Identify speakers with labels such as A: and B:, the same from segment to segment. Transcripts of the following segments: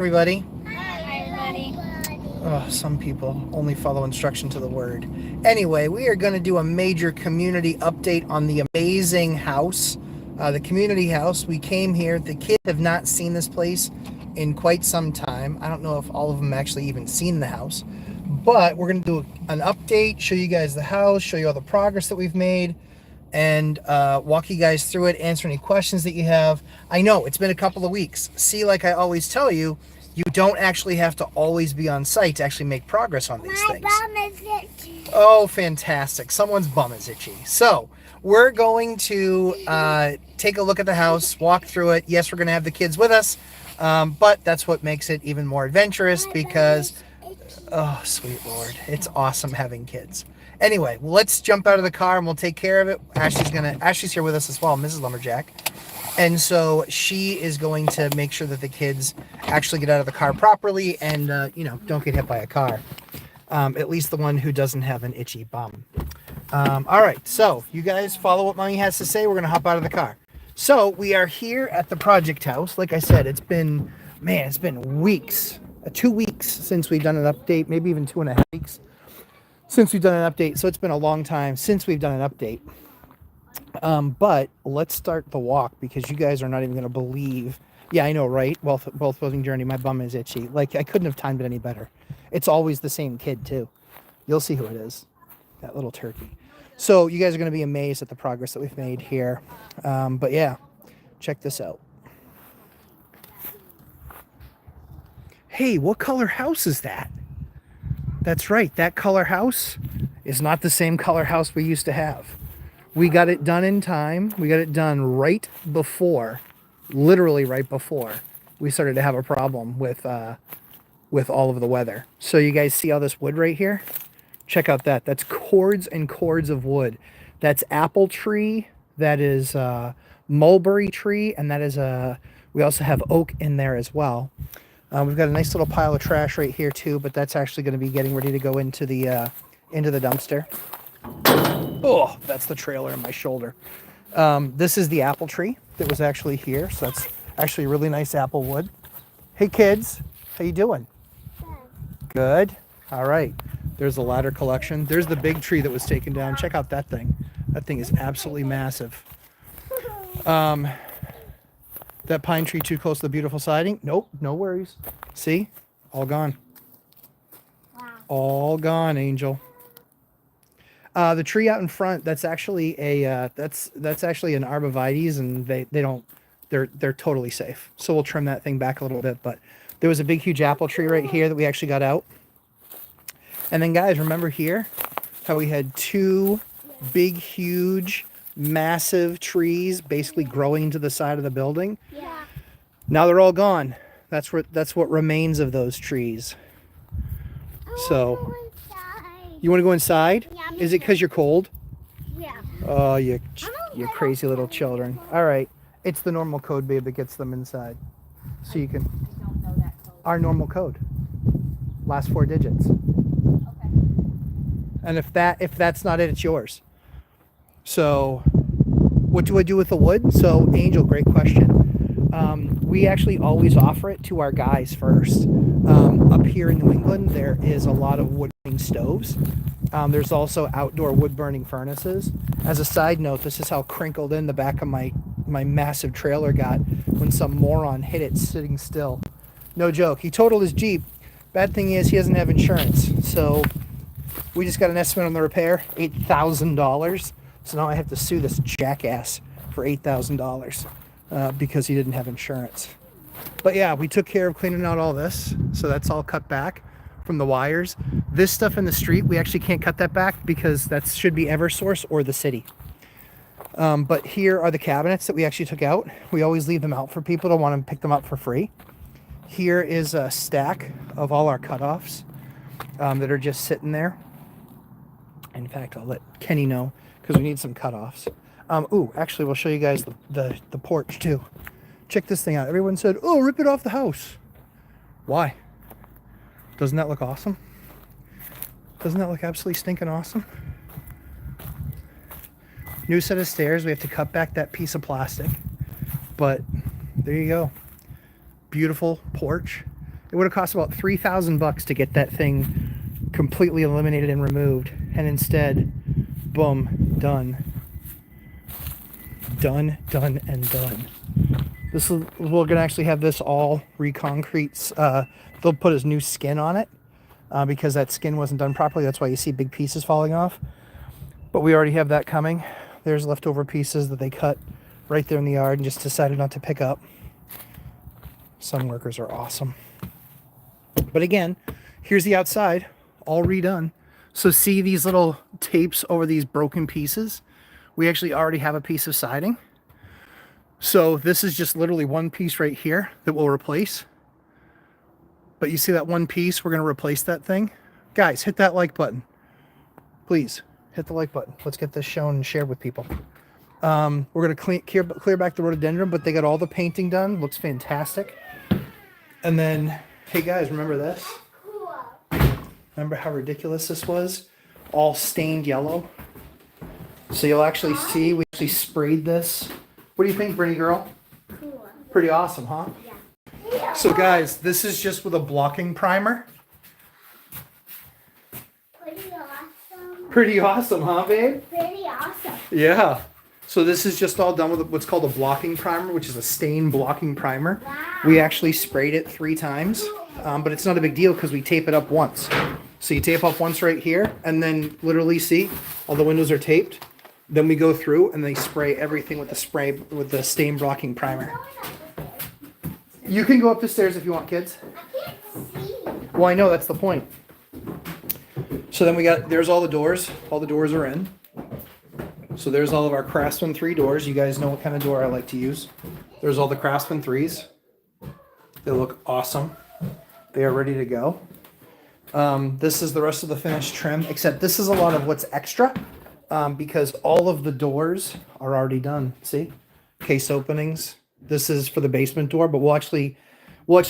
A: Everybody.
B: Hi, everybody.
A: Oh, some people only follow instruction to the word. Anyway, we are going to do a major community update on the amazing house. The community house. We came here. The kids have not seen this place in quite some time. I don't know if all of them actually even seen the house. But we're going to do an update, show you guys the house, show you all the progress that we've made, and walk you guys through it, answer any questions that you have. I know it's been a couple of weeks. See, like I always tell you, you don't actually have to always be on site to actually make progress on these things.
B: My bum is itchy.
A: Oh, fantastic. Someone's bum is itchy. So we're going to take a look at the house, walk through it. Yes, we're going to have the kids with us, but that's what makes it even more adventurous because, oh, sweet Lord, it's awesome having kids. Anyway, let's jump out of the car and we'll take care of it. Ashley's here with us as well, Mrs. Lumberjack. And so she is going to make sure that the kids actually get out of the car properly and, don't get hit by a car. At least the one who doesn't have an itchy bum. All right, so you guys follow what Mommy has to say. We're going to hop out of the car. So we are here at the project house. Like I said, it's been weeks, 2 weeks since we've done an update, maybe even 2.5 weeks since we've done an update. So it's been a long time since we've done an update. But let's start the walk because you guys are not even going to believe. Yeah, I know, right? Both building journey. My bum is itchy. Like I couldn't have timed it any better. It's always the same kid too. You'll see who it is. That little turkey. So you guys are going to be amazed at the progress that we've made here. But yeah, check this out. Hey, what color house is that? That's right. That color house is not the same color house we used to have. We got it done in time. We got it done right before, literally right before we started to have a problem with all of the weather. So you guys see all this wood right here? Check out that. That's cords and cords of wood. That's apple tree. That is mulberry tree. And that is we also have oak in there as well. We've got a nice little pile of trash right here too, but that's actually going to be getting ready to go into the dumpster. Oh, that's the trailer in my shoulder. This is the apple tree that was actually here. So that's actually really nice apple wood. Hey kids, how you doing? Good. All right. There's the ladder collection. There's the big tree that was taken down. Check out that thing. That thing is absolutely massive. That pine tree too close to the beautiful siding? Nope, no worries. See? All gone.
B: Wow.
A: All gone, Angel. The tree out in front, that's actually that's actually an arborvitae, and they're totally safe. So we'll trim that thing back a little bit, but there was a big huge apple tree right here that we actually got out. And then guys, remember here how we had two big huge massive trees basically growing into the side of the building?
B: Yeah.
A: Now they're all gone. That's what remains of those trees. So you want to go inside?
B: Yeah,
A: Is it because you're cold?
B: Yeah.
A: Oh, you crazy little children. All right. It's the normal code, babe, that gets them inside. So you can...
B: I don't know that code.
A: Our normal code. Last 4 digits.
B: Okay.
A: And if that's not it, it's yours. So what do I do with the wood? So Angel, great question. We actually always offer it to our guys first. Up here in New England, there is a lot of wood burning stoves. There's also outdoor wood burning furnaces. As a side note, this is how crinkled in the back of my massive trailer got when some moron hit it sitting still. No joke. He totaled his Jeep. Bad thing is he doesn't have insurance. So we just got an estimate on the repair, $8,000. So now I have to sue this jackass for $8,000 because he didn't have insurance. But yeah, we took care of cleaning out all this. So that's all cut back from the wires. This stuff in the street, we actually can't cut that back because that should be Eversource or the city. But here are the cabinets that we actually took out. We always leave them out for people to want to pick them up for free. Here is a stack of all our cutoffs that are just sitting there. In fact, I'll let Kenny know because we need some cutoffs. Actually, we'll show you guys the porch too. Check this thing out. Everyone said, "Oh, rip it off the house." Why? Doesn't that look awesome? Doesn't that look absolutely stinking awesome? New set of stairs. We have to cut back that piece of plastic. But there you go. Beautiful porch. It would have cost about $3,000 to get that thing completely eliminated and removed. And instead, boom, done. Done, done, and done. We're gonna actually have this all reconcrete. They'll put his new skin on it because that skin wasn't done properly. That's why you see big pieces falling off. But we already have that coming. There's leftover pieces that they cut right there in the yard and just decided not to pick up. Some workers are awesome. But again, here's the outside, all redone. So see these little tapes over these broken pieces? We actually already have a piece of siding. So this is just literally one piece right here that we'll replace. But you see that one piece, we're gonna replace that thing. Guys, hit that like button. Please, hit the like button. Let's get this shown and shared with people. We're gonna clear back the rhododendron, but they got all the painting done. Looks fantastic. And then, hey guys, remember this? Remember how ridiculous this was? All stained yellow. So you'll actually see, we actually sprayed this. What do you think, Brittany girl?
B: Cool.
A: Pretty awesome, huh?
B: Yeah.
A: So guys, this is just with a blocking primer.
B: Pretty awesome.
A: Pretty awesome, huh, babe?
B: Pretty awesome.
A: Yeah. So this is just all done with what's called a blocking primer, which is a stain blocking primer.
B: Wow.
A: We actually sprayed it 3 times, but it's not a big deal because we tape it up once. So you tape up once right here, and then literally see, all the windows are taped. Then we go through and they spray everything with the stain blocking primer. You can go up the stairs if you want, kids.
B: I can't see.
A: Well, I know, that's the point. So then there's all the doors. All the doors are in. So there's all of our Craftsman 3 doors. You guys know what kind of door I like to use. There's all the Craftsman 3s. They look awesome. They are ready to go. This is the rest of the finished trim, except this is a lot of what's extra because all of the doors are already done. See? Case openings. This is for the basement door, but we'll actually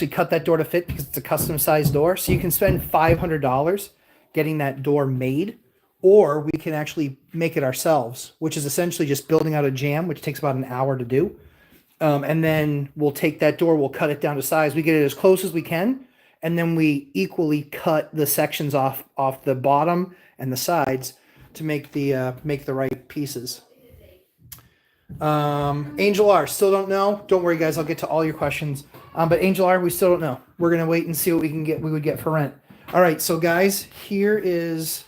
A: cut that door to fit because it's a custom sized door. So you can spend $500 getting that door made, or we can actually make it ourselves, which is essentially just building out a jamb, which takes about an hour to do. And then we'll take that door, we'll cut it down to size. We get it as close as we can, and then we equally cut the sections off the bottom and the sides to make the right pieces. Angel R, still don't know. Don't worry, guys. I'll get to all your questions. But Angel R, we still don't know. We're gonna wait and see what we would get for rent. All right, so guys, here is.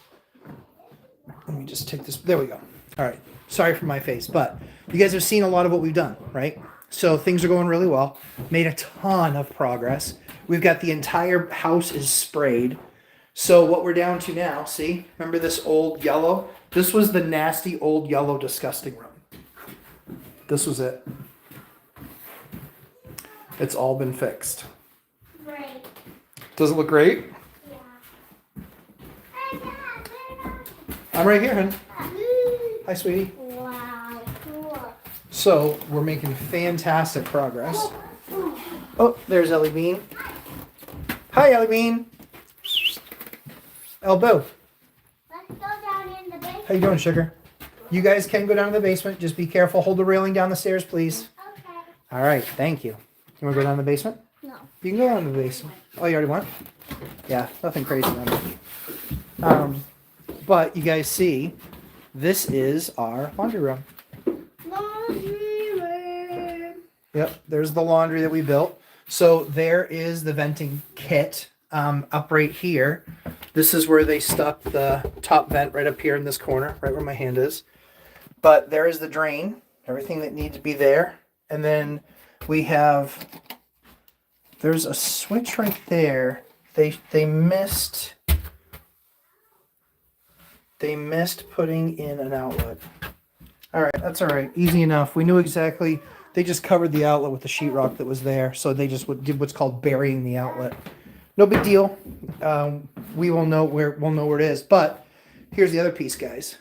A: Let me just take this. There we go. All right. Sorry for my face, but you guys have seen a lot of what we've done, right? So things are going really well. Made a ton of progress. We've got the entire house is sprayed. So what we're down to now, see? Remember this old yellow? This was the nasty old yellow disgusting room. This was it. It's all been fixed.
B: Great.
A: Does it look great?
B: Yeah. Hey, Dad, where
A: I'm right here, hon.
B: are you?
A: Hi, sweetie.
B: Wow, cool.
A: So we're making fantastic progress. Oh, there's Ellie Bean. Hi, Ellie Bean. Elbow.
B: Let's go down in the basement.
A: How you doing, sugar? You guys can go down to the basement. Just be careful. Hold the railing down the stairs, please.
B: Okay.
A: All right. Thank you. You want to go down to the basement?
B: No.
A: You can go down to the basement. Oh, you already went? Yeah, nothing crazy on it. But you guys see, this is our laundry room.
B: Laundry room.
A: Yep, there's the laundry that we built. So there is the venting kit up right here. This is where they stuck the top vent right up here in this corner, right where my hand is. But there is the drain, everything that needs to be there. And then we have, there's a switch right there. They missed putting in an outlet. All right, that's all right. Easy enough. We knew exactly. They just covered the outlet with the sheetrock that was there. So they just did what's called burying the outlet. No big deal. We'll know where it is. But here's the other piece, guys.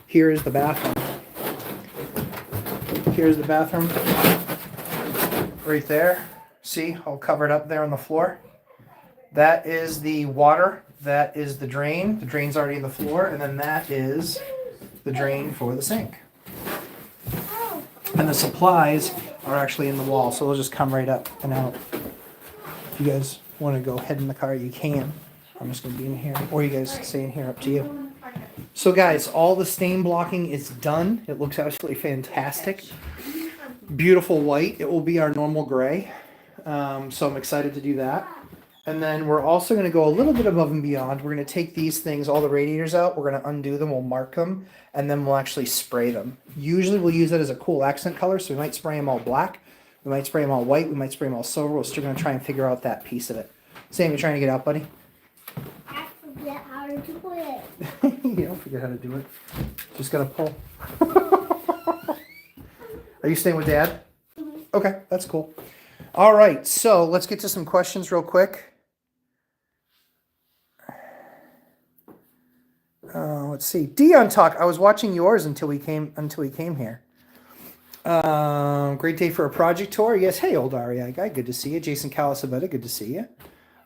A: Here is the bathroom. Here's the bathroom. Right there. See, all covered up there on the floor. That is the water. That is the drain. The drain's already in the floor. And then that is the drain for the sink. And the supplies are actually in the wall. So they'll just come right up and out. If you guys want to go head in the car, you can. I'm just going to be in here. Or you guys stay in here, up to you. So guys, all the stain blocking is done. It looks absolutely fantastic. Beautiful white. It will be our normal gray. So I'm excited to do that. And then we're also going to go a little bit above and beyond. We're going to take these things, all the radiators out. We're going to undo them. We'll mark them. And then we'll actually spray them. Usually we'll use that as a cool accent color. So we might spray them all black. We might spray them all white. We might spray them all silver. We're still going to try and figure out that piece of it. Sam, you trying to get out, buddy?
B: I forget how to do it.
A: You don't forget how to do it. Just got to pull. Are you staying with Dad? Okay, that's cool. All right, so let's get to some questions real quick. Let's see. Dion talk. I was watching yours until he came here. Great day for a project tour. Yes. Hey, old REI guy. Good to see you. Jason Calasabetta. Good to see you.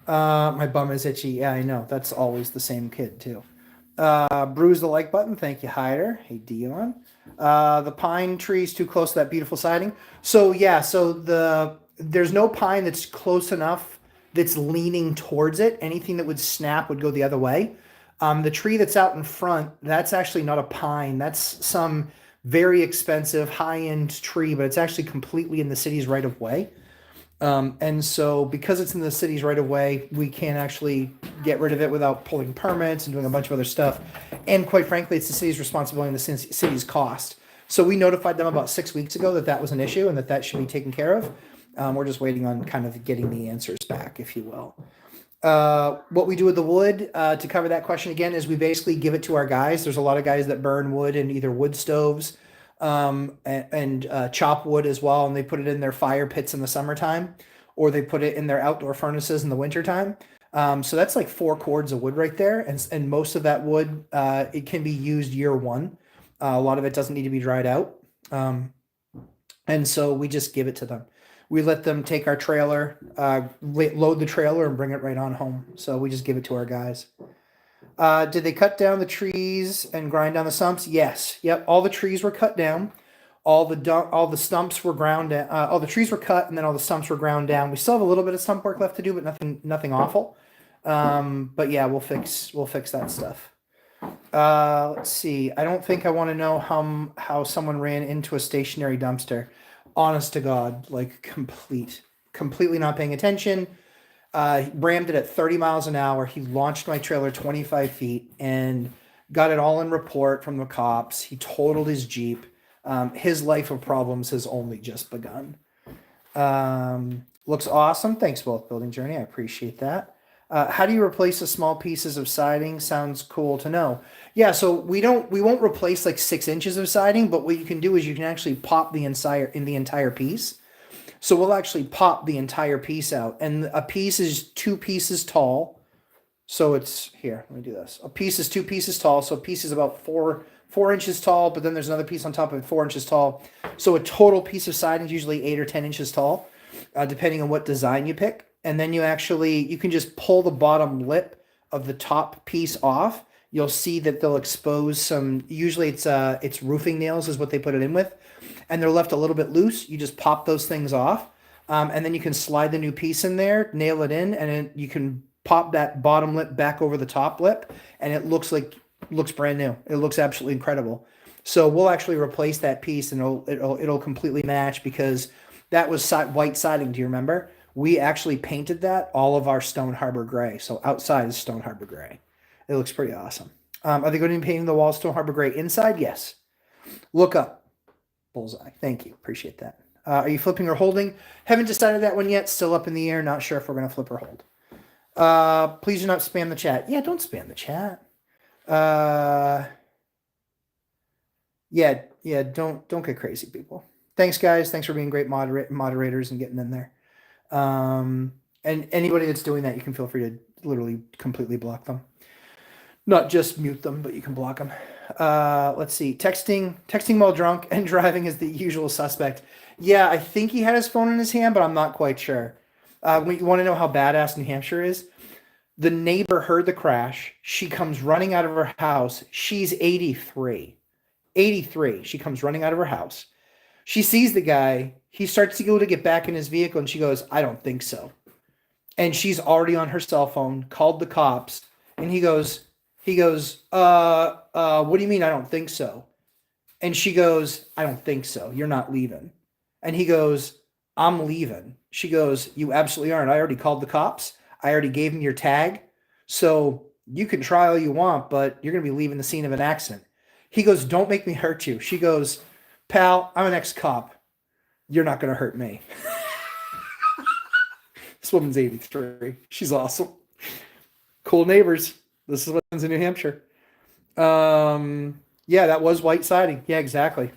A: My bum is itchy. Yeah, I know. That's always the same kid too. Bruise the like button. Thank you, Hyder. Hey, Dion. The pine tree's too close to that beautiful siding. So yeah. So there's no pine that's close enough that's leaning towards it. Anything that would snap would go the other way. The tree that's out in front, that's actually not a pine. That's some very expensive high-end tree, but it's actually completely in the city's right of way. And so because it's in the city's right of way, we can't actually get rid of it without pulling permits and doing a bunch of other stuff. And quite frankly, it's the city's responsibility and the city's cost. So we notified them about 6 weeks ago that was an issue and that should be taken care of. We're just waiting on kind of getting the answers back, if you will. What we do with the wood, to cover that question again, is we basically give it to our guys. There's a lot of guys that burn wood in either wood stoves and chop wood as well, and they put it in their fire pits in the summertime, or they put it in their outdoor furnaces in the wintertime. So that's like 4 cords of wood right there, and most of that wood, it can be used year one. A lot of it doesn't need to be dried out, and so we just give it to them. We let them take our trailer, load the trailer, and bring it right on home. So we just give it to our guys. Did they cut down the trees and grind down the stumps? Yes. Yep. All the trees were cut down. All the stumps were ground down. All the trees were cut, and then all the stumps were ground down. We still have a little bit of stump work left to do, but nothing awful. But yeah, we'll fix that stuff. Let's see. I don't think I want to know how someone ran into a stationary dumpster. Honest to God, like completely not paying attention. Rammed it at 30 miles an hour. He launched my trailer 25 feet and got it all in report from the cops. He totaled his Jeep. His life of problems has only just begun. Looks awesome. Thanks, Wealth Building Journey. I appreciate that. How do you replace the small pieces of siding? Sounds cool to know. Yeah, so we won't replace like 6 inches of siding, but what you can do is you can actually pop the entire piece. So we'll actually pop the entire piece out, and a piece is 2 pieces tall. So it's here. Let me do this. A piece is 2 pieces tall. So a piece is about 4 inches tall, but then there's another piece on top of it 4 inches tall. So a total piece of siding is usually 8 or 10 inches tall, depending on what design you pick. And then you can just pull the bottom lip of the top piece off. You'll see that they'll expose some, usually it's roofing nails is what they put it in with. And they're left a little bit loose. You just pop those things off. And then you can slide the new piece in there, nail it in, and then you can pop that bottom lip back over the top lip. And it looks brand new. It looks absolutely incredible. So we'll actually replace that piece, and it'll completely match, because that was white siding. Do you remember? We actually painted that all of our Stone Harbor gray. So outside is Stone Harbor gray. It looks pretty awesome. Are they going to be painting the walls Stone Harbor gray inside? Yes. Look up. Bullseye. Thank you. Appreciate that. Are you flipping or holding? Haven't decided that one yet. Still up in the air. Not sure if we're going to flip or hold. Please do not spam the chat. Yeah, don't spam the chat. Yeah, don't get crazy, people. Thanks, guys. Thanks for being great moderators and getting in there. And anybody that's doing that, you can feel free to literally completely block them. Not just mute them, but you can block them. Let's see. Texting while drunk and driving is the usual suspect. Yeah, I think he had his phone in his hand, but I'm not quite sure. You want to know how badass New Hampshire is? The neighbor heard the crash. She comes running out of her house. She's 83. 83. She comes running out of her house. She sees the guy. He starts to go to get back in his vehicle, and she goes, "I don't think so." and she's already on her cell phone, called the cops, and he goes, what do you mean I don't think so? And she goes, I don't think so. You're not leaving. And he goes, I'm leaving. She goes, you absolutely aren't. I already called the cops. I already gave him your tag. So you can try all you want, but you're going to be leaving the scene of an accident. He goes, don't make me hurt you. She goes, pal, I'm an ex-cop. You're not going to hurt me. This woman's 83. She's awesome. Cool neighbors. This is what happens in New Hampshire. Yeah, that was white siding. Yeah, exactly.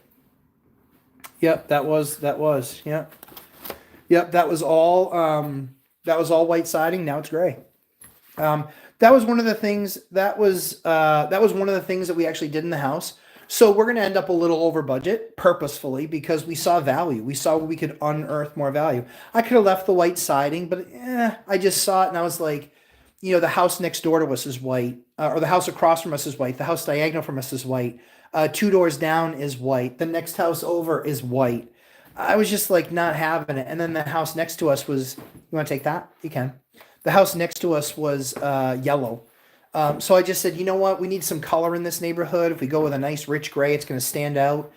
A: Yep, that was. Yeah. Yep, that was all white siding. Now it's gray. That was one of the things that was one of the things that we actually did in the house. So we're going to end up a little over budget purposefully because we saw value. We saw we could unearth more value. I could have left the white siding, but I just saw it and I was like, the house next door to us is white, or the house across from us is white. The house diagonal from us is white. 2 doors down is white. The next house over is white. I was just like not having it. And then the house next to us was, you want to take that? You can. The house next to us was yellow. So I just said, you know what? We need some color in this neighborhood. If we go with a nice rich gray, it's going to stand out.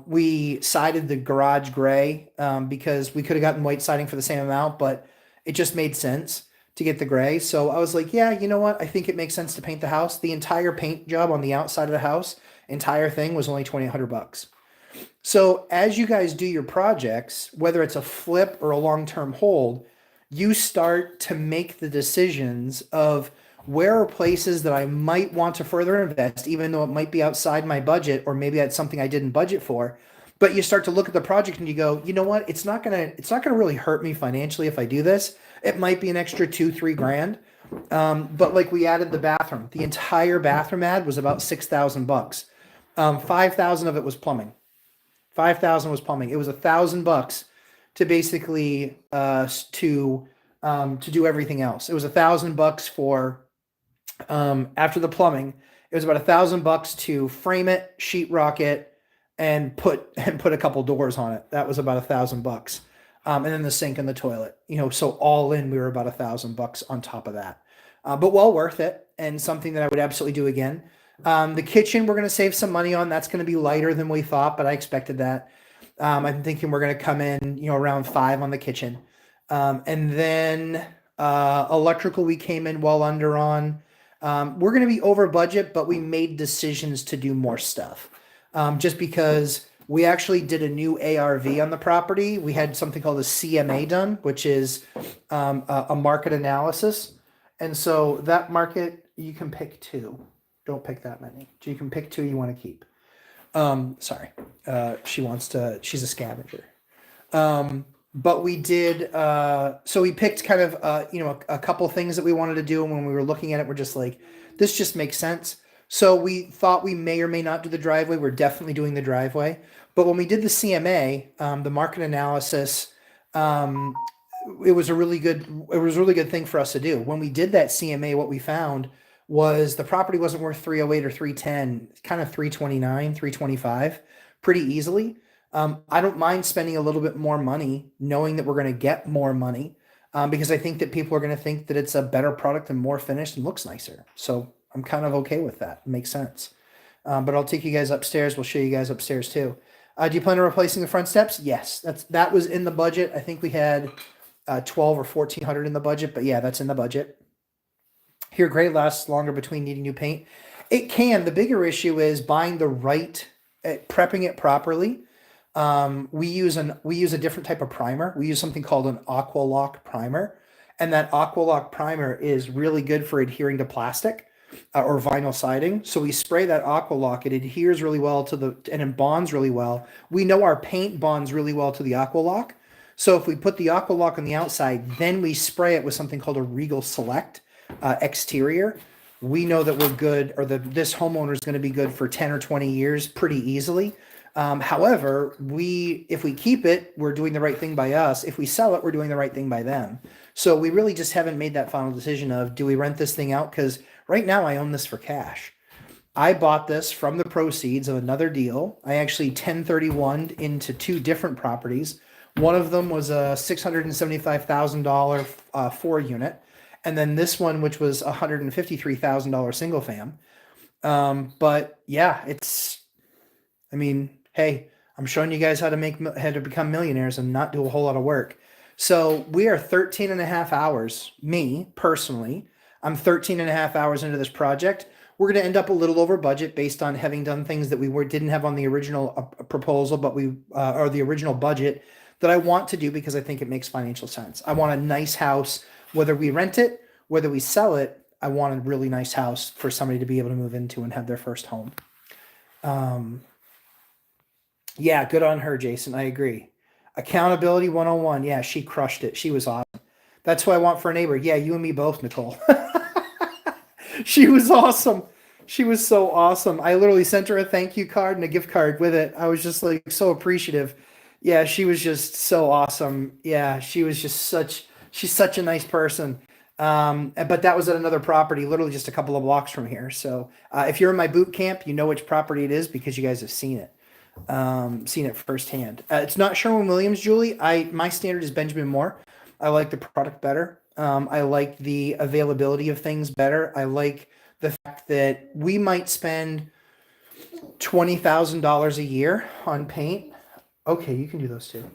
A: We sided the garage gray because we could have gotten white siding for the same amount, but it just made sense to get the gray. So I was like, yeah, you know what? I think it makes sense to paint the house. The entire paint job on the outside of the house, entire thing was only $2,800. So as you guys do your projects, whether it's a flip or a long-term hold, you start to make the decisions of where are places that I might want to further invest, even though it might be outside my budget, or maybe that's something I didn't budget for. But you start to look at the project and you go, you know what? It's not gonna really hurt me financially if I do this. It might be an extra 2-3 grand. But like we added the bathroom. The entire bathroom ad was about $6,000. 5,000 of it was plumbing. 5,000 was plumbing. It was $1,000 to basically to do everything else. It was $1,000 for after the plumbing. It was about $1,000 to frame it, sheetrock it, and put a couple doors on it. That was about $1,000. And then the sink and the toilet. So all in, we were about $1,000 on top of that. But well worth it, and something that I would absolutely do again. The kitchen, we're going to save some money on. That's going to be lighter than we thought, but I expected that. I'm thinking we're going to come in, around 5 on the kitchen. And then electrical, we came in well under on. We're going to be over budget, but we made decisions to do more stuff. Just because we actually did a new ARV on the property. We had something called a CMA done, which is a market analysis. And so that market, you can pick 2. Don't pick that many. You can pick 2 you want to keep. Sorry. She's a scavenger. But we did, so we picked kind of, a couple things that we wanted to do. And when we were looking at it, we're just like, this just makes sense. So we thought we may or may not do the driveway. We're definitely doing the driveway. But when we did the CMA, the market analysis, it was a really good thing for us to do. When we did that CMA, what we found was the property wasn't worth 308 or 310, kind of 329, 325 pretty easily. I don't mind spending a little bit more money knowing that we're going to get more money because I think that people are going to think that it's a better product and more finished and looks nicer. So I'm kind of okay with that. It makes sense. But I'll take you guys upstairs. We'll show you guys upstairs too. Do you plan on replacing the front steps? Yes, that was in the budget. I think we had 12 or 1,400 in the budget, but yeah, that's in the budget. Here, gray lasts longer between needing new paint. It can. The bigger issue is buying the right, prepping it properly. We use a different type of primer. We use something called an Aqualock primer, and that Aqualock primer is really good for adhering to plastic or vinyl siding. So we spray that Aqualock. It adheres really well and it bonds really well. We know our paint bonds really well to the Aqualock. So if we put the Aqualock on the outside, then we spray it with something called a Regal Select exterior, we know that we're good, or that this homeowner is going to be good for 10 or 20 years pretty easily. However, if we keep it, we're doing the right thing by us. If we sell it, we're doing the right thing by them. So we really just haven't made that final decision of, do we rent this thing out? Because right now I own this for cash. I bought this from the proceeds of another deal. I actually 1031'd into 2 different properties. One of them was a $675,000 four unit, and then this one, which was a $153,000 single fam. But yeah, I mean, hey, I'm showing you guys how to become millionaires and not do a whole lot of work. So we are 13 and a half hours, me personally, I'm 13 and a half hours into this project. We're going to end up a little over budget based on having done things that didn't have on the original proposal, but or the original budget that I want to do because I think it makes financial sense. I want a nice house, whether we rent it, whether we sell it. I want a really nice house for somebody to be able to move into and have their first home. Yeah, good on her, Jason. I agree. Accountability 101. Yeah, she crushed it. She was awesome. That's who I want for a neighbor. Yeah, you and me both, Nicole. She was awesome. She was so awesome. I literally sent her a thank you card and a gift card with it. I was just like so appreciative. Yeah, she was just so awesome. Yeah, she's such a nice person. But that was at another property, literally just a couple of blocks from here. So if you're in my boot camp, you know which property it is because you guys have seen it. Seen it firsthand. It's not Sherwin-Williams, Julie. My standard is Benjamin Moore. I like the product better. I like the availability of things better. I like the fact that we might spend $20,000 a year on paint. Okay, you can do those too.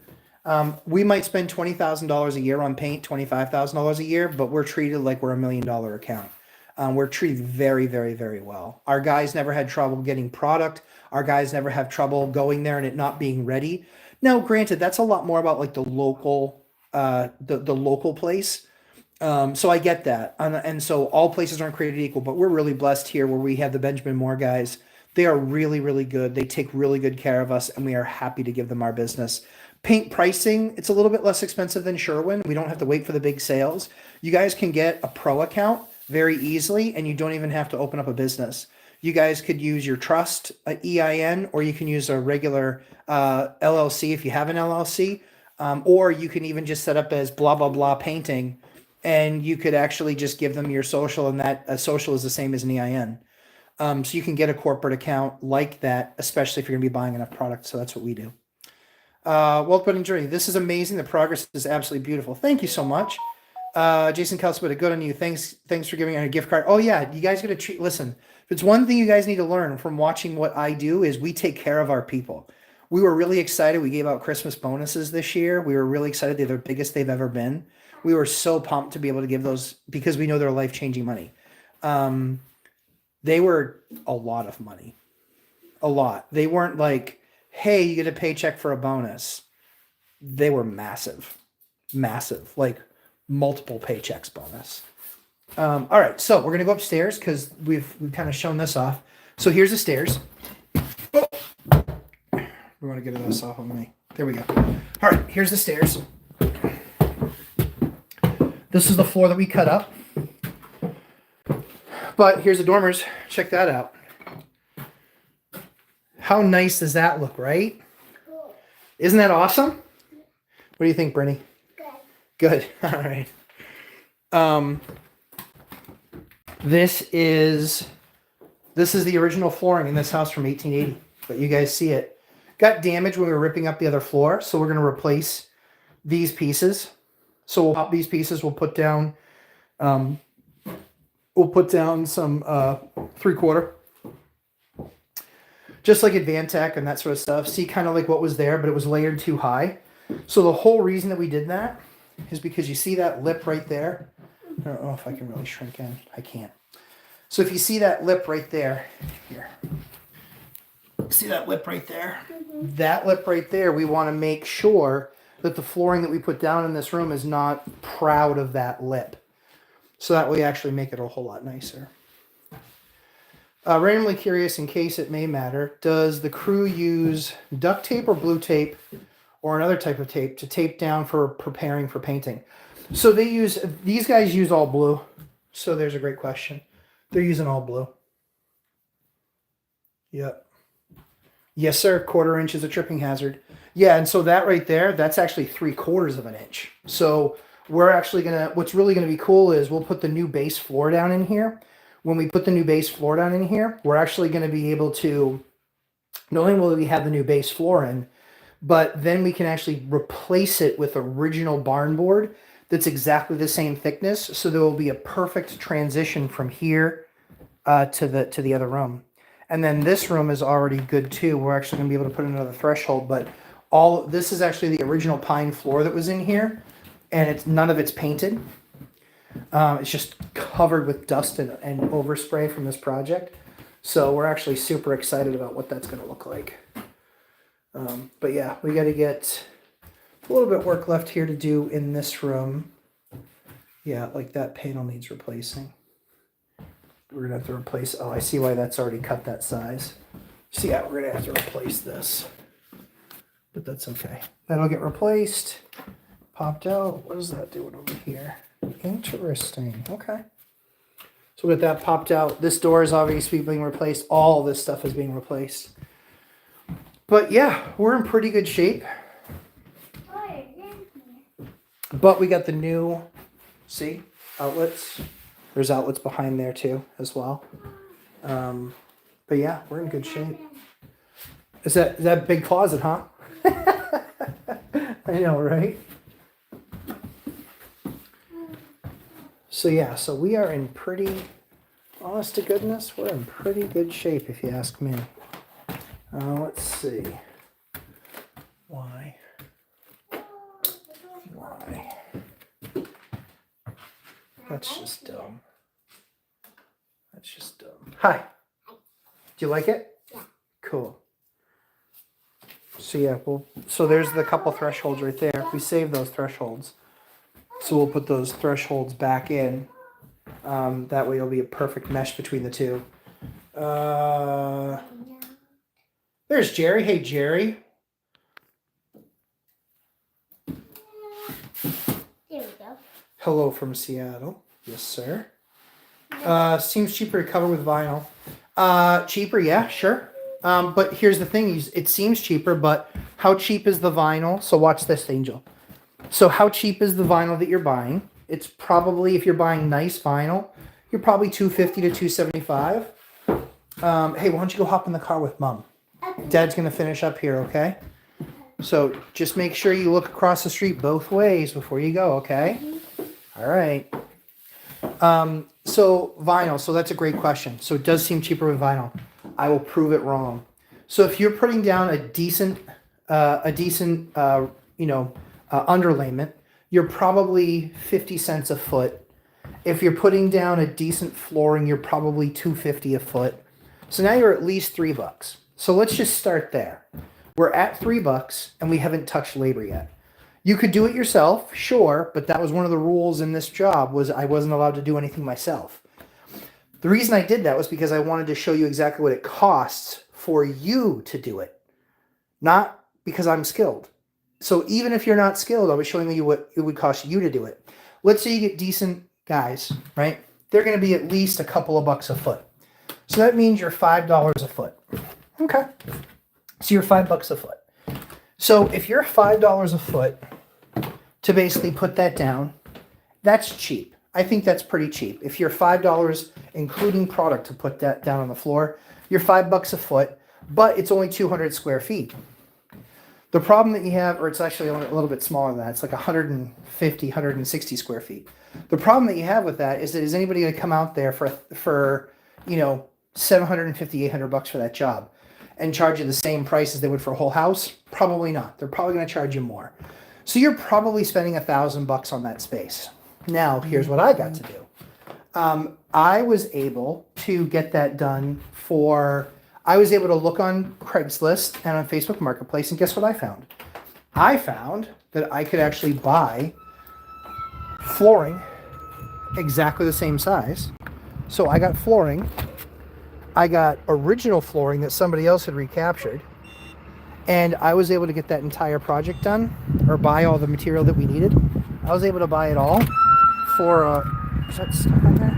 A: We might spend $20,000 a year on paint, $25,000 a year, but we're treated like we're $1 million account. We're treated very, very, very well. Our guys never had trouble getting product. Our guys never have trouble going there and it not being ready. Now, granted, that's a lot more about like the local place. So I get that. And so all places aren't created equal, but we're really blessed here where we have the Benjamin Moore guys. They are really, really good. They take really good care of us and we are happy to give them our business. Paint pricing, it's a little bit less expensive than Sherwin. We don't have to wait for the big sales. You guys can get a pro account very easily and you don't even have to open up a business. You guys could use your trust EIN, or you can use a regular LLC if you have an LLC, or you can even just set up as blah, blah, blah painting, and you could actually just give them your social, and that a social is the same as an EIN. So you can get a corporate account like that, especially if you're going to be buying enough product. So that's what we do. Well put in journey. This is amazing. The progress is absolutely beautiful. Thank you so much. Jason Kelsey, good on you. Thanks for giving me a gift card. Oh yeah, you guys got to treat. Listen, if it's one thing you guys need to learn from watching what I do is we take care of our people. We were really excited. We gave out Christmas bonuses this year. We were really excited. They're the biggest they've ever been. We were so pumped to be able to give those because we know they're life-changing money. They were a lot of money. A lot. They weren't like, hey, you get a paycheck for a bonus. They were massive. Massive. Like multiple paychecks bonus. All right, so we're gonna go upstairs because we've kind of shown this off. So here's the stairs. Oh, we want to get this off of me. There we go. All right, here's the stairs. This is the floor that we cut up. But here's the dormers. Check that out. How nice does that look, right?
B: Cool.
A: Isn't that awesome? What do you think, Brittany?
B: Good.
A: Good. All right. This is the original flooring in this house from 1880, but you guys see it. Got damaged when we were ripping up the other floor, so we're going to replace these pieces. So we'll pop these pieces. We'll put down some 3/4, just like Advantech and that sort of stuff. See kind of like what was there, but it was layered too high. So the whole reason that we did that is because you see that lip right there. I don't know if I can really shrink in. I can't. So if you see that lip right there, here. See that lip right there? Mm-hmm. That lip right there, we want to make sure that the flooring that we put down in this room is not proud of that lip. So that will actually make it a whole lot nicer. Randomly curious, in case it may matter, does the crew use duct tape or blue tape or another type of tape to tape down for preparing for painting? So these guys use all blue. So there's a great question. They're using all blue. Yep. Yes, sir. 1/4 inch is a tripping hazard. Yeah, and so that right there, that's actually 3/4 of an inch. So we're actually what's really gonna be cool is we'll put the new base floor down in here. When we put the new base floor down in here, we're actually gonna be able to, not only will we have the new base floor in, but then we can actually replace it with original barn board that's exactly the same thickness. So there will be a perfect transition from here to the other room. And then this room is already good too. We're actually going to be able to put another threshold, but all this is actually the original pine floor that was in here, and none of it's painted. It's just covered with dust and overspray from this project. So we're actually super excited about what that's going to look like. But yeah, we got to get a little bit of work left here to do in this room. Yeah, like that panel needs replacing. We're going to have to replace, oh, I see why that's already cut that size. So yeah, we're going to have to replace this. But that's okay. That'll get replaced. Popped out. What is that doing over here? Interesting. Okay. So with that popped out, this door is obviously being replaced. All this stuff is being replaced. But yeah, we're in pretty good shape. But we got the new, see, outlets. There's outlets behind there too, as well. But yeah, we're in good shape. Is that big closet, huh? I know, right? So yeah, so we are in pretty, honest to goodness, we're in pretty good shape if you ask me. Let's see. Why? That's just dumb. That's just dumb. Hi. Do you like it?
B: Yeah.
A: Cool. So yeah, so there's the couple thresholds right there. We saved those thresholds. So we'll put those thresholds back in. That way it'll be a perfect mesh between the two. There's Jerry. Hey, Jerry.
B: There we go.
A: Hello from Seattle. Yes, sir. Seems cheaper to cover with vinyl. Cheaper, yeah, sure. But here's the thing. It seems cheaper, but how cheap is the vinyl? So watch this, Angel. So how cheap is the vinyl that you're buying? It's probably, if you're buying nice vinyl, you're probably $250 to $275. Hey, why don't you go hop in the car with Mom? Dad's going to finish up here, okay? So just make sure you look across the street both ways before you go, okay? All right. So vinyl, so that's a great question. So it does seem cheaper with vinyl. I will prove it wrong. So if you're putting down a decent underlayment, you're probably 50 cents a foot. If you're putting down a decent flooring, you're probably $2.50 a foot. So now you're at least $3. So let's just start there. We're at $3 and we haven't touched labor yet. You could do it yourself, sure, but that was one of the rules in this job was I wasn't allowed to do anything myself. The reason I did that was because I wanted to show you exactly what it costs for you to do it, not because I'm skilled. So even if you're not skilled, I was showing you what it would cost you to do it. Let's say you get decent guys, right? They're going to be at least a couple of bucks a foot. So that means you're $5 a foot. Okay. So you're $5 a foot. So if you're $5 a foot to basically put that down, that's cheap. I think that's pretty cheap. If you're $5 including product to put that down on the floor, you're $5 a foot, but it's only 200 square feet. The problem that you have, or it's actually a little bit smaller than that, it's like 150, 160 square feet. The problem that you have with that is anybody going to come out there for $750, $800 for that job and charge you the same price as they would for a whole house? Probably not. They're probably going to charge you more. So you're probably spending $1,000 on that space. Now, here's what I got to do. I was able to get that done I was able to look on Craigslist and on Facebook Marketplace, and guess what I found? I found that I could actually buy flooring exactly the same size. So I got flooring. I got original flooring that somebody else had recaptured. And I was able to get that entire project done, or buy all the material that we needed. I was able to buy it all for, is that stuck on there?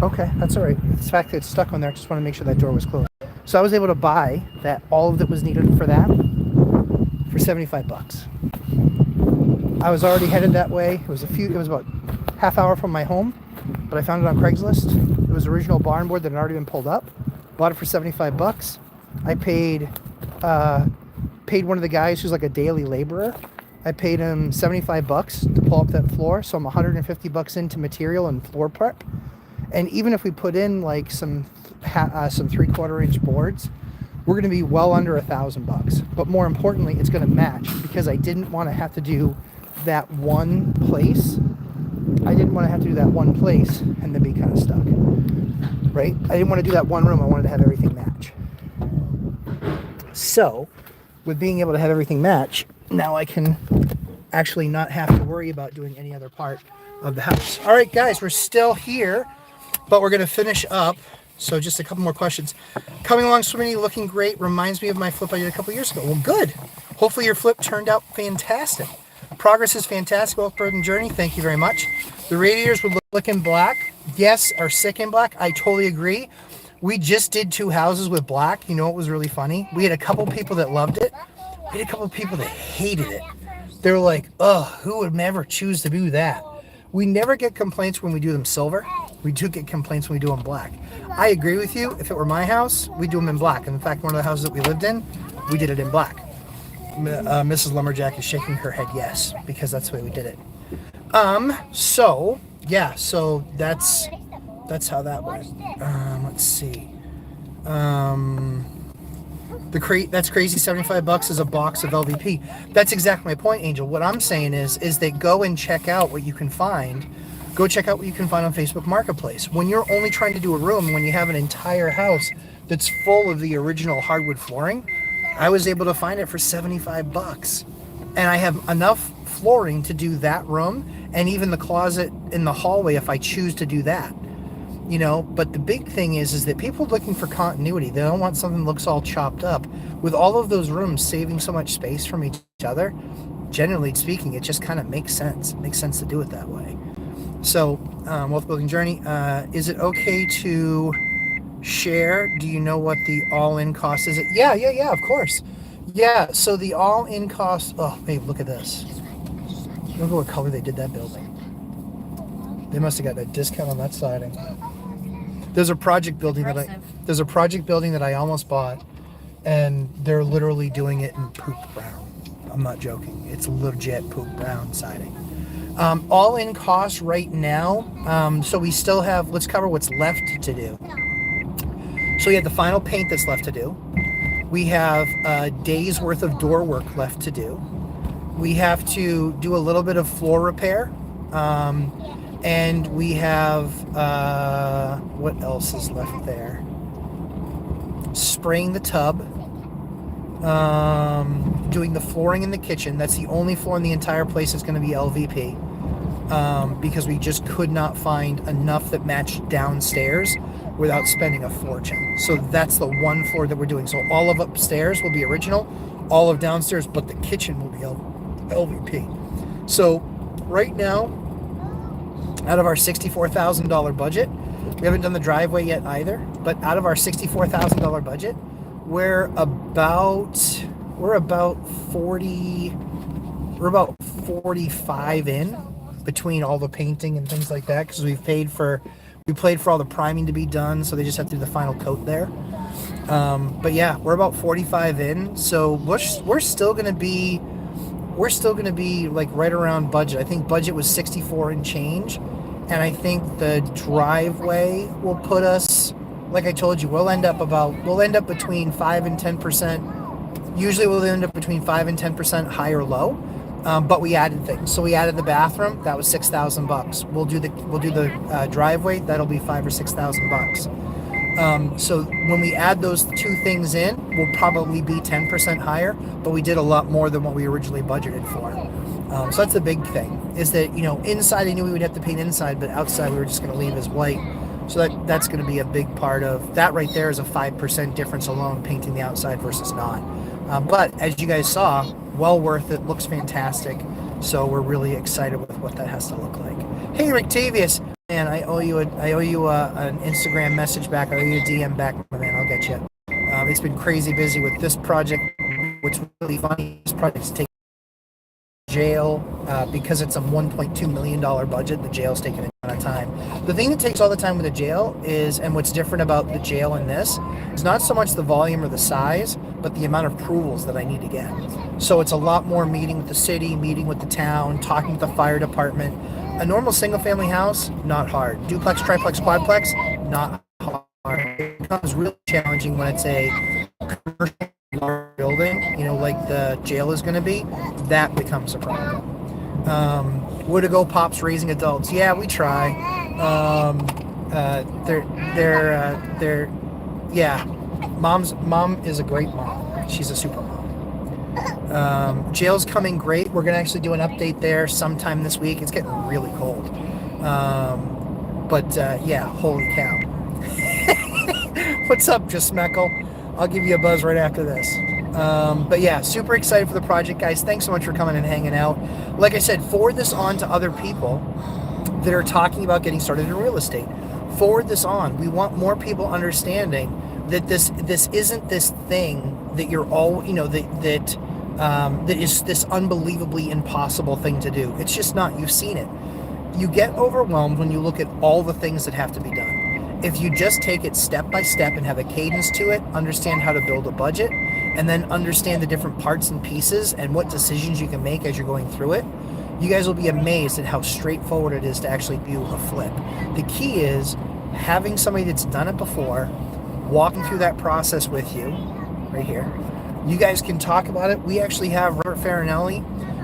A: Okay, that's all right. The fact that it's stuck on there, I just want to make sure that door was closed. So I was able to buy all of that was needed for that for $75. I was already headed that way. It was about half hour from my home, but I found it on Craigslist. It was original barn board that had already been pulled up. Bought it for $75. I paid one of the guys who's like a daily laborer. I paid him $75 to pull up that floor, so I'm $150 into material and floor prep. And even if we put in like some 3/4 inch boards, we're going to be well under $1,000. But more importantly, it's going to match, because I didn't want to have to do that one place. I didn't want to have to do that one place and then be kind of stuck, right? I didn't want to do that one room. I wanted to have everything match. So with being able to have everything match, now I can actually not have to worry about doing any other part of the house. All right, guys, we're still here, but we're going to finish up. So just a couple more questions. Coming along swimmingly, looking great. Reminds me of my flip I did a couple years ago. Well, good. Hopefully your flip turned out fantastic. Progress is fantastic. Off-roading journey. Thank you very much. The radiators would look in black. Yes, are sick in black. I totally agree. We just did 2 houses with black. You know what was really funny? We had a couple people that loved it. We had a couple people that hated it. They were like, ugh, who would never choose to do that? We never get complaints when we do them silver. We do get complaints when we do them black. I agree with you. If it were my house, we'd do them in black. And in fact, one of the houses that we lived in, we did it in black. Mrs. Lumberjack is shaking her head yes, because that's the way we did it. So yeah, so that's how that went. Let's see. That's crazy. $75 is a box of LVP. That's exactly my point, Angel. What I'm saying is that go and check out what you can find. Go check out what you can find on Facebook Marketplace. When you're only trying to do a room, when you have an entire house that's full of the original hardwood flooring, I was able to find it for $75. And I have enough flooring to do that room and even the closet in the hallway if I choose to do that. You know, but the big thing is that people are looking for continuity. They don't want something that looks all chopped up. With all of those rooms saving so much space from each other, generally speaking, it just kind of makes sense. It makes sense to do it that way. So, Wealth Building Journey, is it okay to share? Do you know what the all-in cost is? Yeah, of course. Yeah, so the all-in cost, oh, babe, look at this. Look at what color they did that building. They must have got a discount on that siding. There's a project building that I almost bought, and they're literally doing it in poop brown. I'm not joking. It's legit poop brown siding. All in cost right now. So we still have, let's cover what's left to do. So we have the final paint that's left to do. We have a day's worth of door work left to do. We have to do a little bit of floor repair. And we have, what else is left there? Spraying the tub, doing the flooring in the kitchen. That's the only floor in the entire place that's going to be LVP, because we just could not find enough that matched downstairs without spending a fortune. So that's the one floor that we're doing. So all of upstairs will be original, all of downstairs, but the kitchen will be LVP. So right now, out of our $64,000 budget, we haven't done the driveway yet either, but out of our $64,000 budget, we're about 45 in between all the painting and things like that, because we paid for all the priming to be done, so they just have to do the final coat there. But yeah, we're about 45 in, so we're still gonna be like right around budget. I think budget was 64 and change, and I think the driveway will put us, like I told you, we'll end up between 5 and 10%. Usually we'll end up between 5 and 10% high or low. But we added things. So we added the bathroom. That was $6,000. We'll do the driveway. That'll be $5,000 or $6,000. So when we add those 2 things in, we'll probably be 10% higher. But we did a lot more than what we originally budgeted for. So that's the big thing. Is that, you know, inside I knew we would have to paint inside, but outside we were just going to leave as white. So that's going to be a big part of that. Right there is a 5% difference alone, painting the outside versus not. But as you guys saw, well worth it. Looks fantastic. So we're really excited with what that has to look like. Hey, Rictavius, man, I owe you an Instagram message back. I owe you a DM back, my man. I'll get you. It's been crazy busy with this project, which is really funny. This project's taking jail, because it's a $1.2 million budget, the jail's taking a ton of time. The thing that takes all the time with the jail is, and what's different about the jail in this, is not so much the volume or the size, but the amount of approvals that I need to get. So it's a lot more meeting with the city, meeting with the town, talking with the fire department. A normal single family house, not hard. Duplex, triplex, quadplex, not hard. It becomes really challenging when it's a commercial building, like the jail is going to be. That becomes a problem. Where to go, pops raising adults? Yeah, we try. Yeah. Mom is a great mom. She's a super mom. Jail's coming great. We're gonna actually do an update there sometime this week. It's getting really cold. Yeah, holy cow. What's up, Jasmeckle? I'll give you a buzz right after this. But yeah, super excited for the project, guys. Thanks so much for coming and hanging out. Like I said, forward this on to other people that are talking about getting started in real estate. Forward this on. We want more people understanding that this isn't this thing that you're all, that is this unbelievably impossible thing to do. It's just not. You've seen it. You get overwhelmed when you look at all the things that have to be done. If you just take it step by step and have a cadence to it, understand how to build a budget, and then understand the different parts and pieces and what decisions you can make as you're going through it, you guys will be amazed at how straightforward it is to actually do a flip. The key is having somebody that's done it before, walking through that process with you, right here. You guys can talk about it. We actually have Robert Farinelli,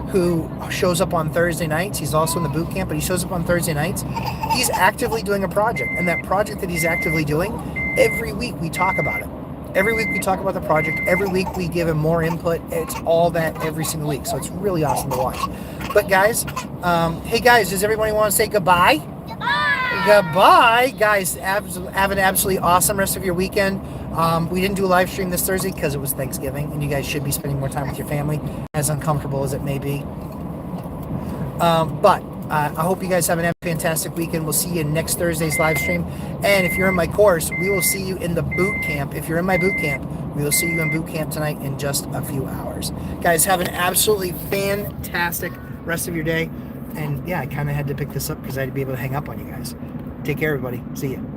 A: who shows up on Thursday nights. He's also in the boot camp, but he shows up on Thursday nights. He's actively doing a project, and that project that he's actively doing, every week we talk about it. Every week we talk about the project. Every week we give him more input. It's all that every single week, so it's really awesome to watch. But guys, hey guys, does everybody want to say goodbye? Goodbye, guys. Have an absolutely awesome rest of your weekend. We didn't do a live stream this Thursday because it was Thanksgiving, and you guys should be spending more time with your family, as uncomfortable as it may be. But I hope you guys have a fantastic weekend. We'll see you next Thursday's live stream. And if you're in my course, we will see you in the boot camp. If you're in my boot camp, we will see you in boot camp tonight in just a few hours. Guys, have an absolutely fantastic rest of your day. And yeah, I kind of had to pick this up because I had to be able to hang up on you guys. Take care, everybody. See you.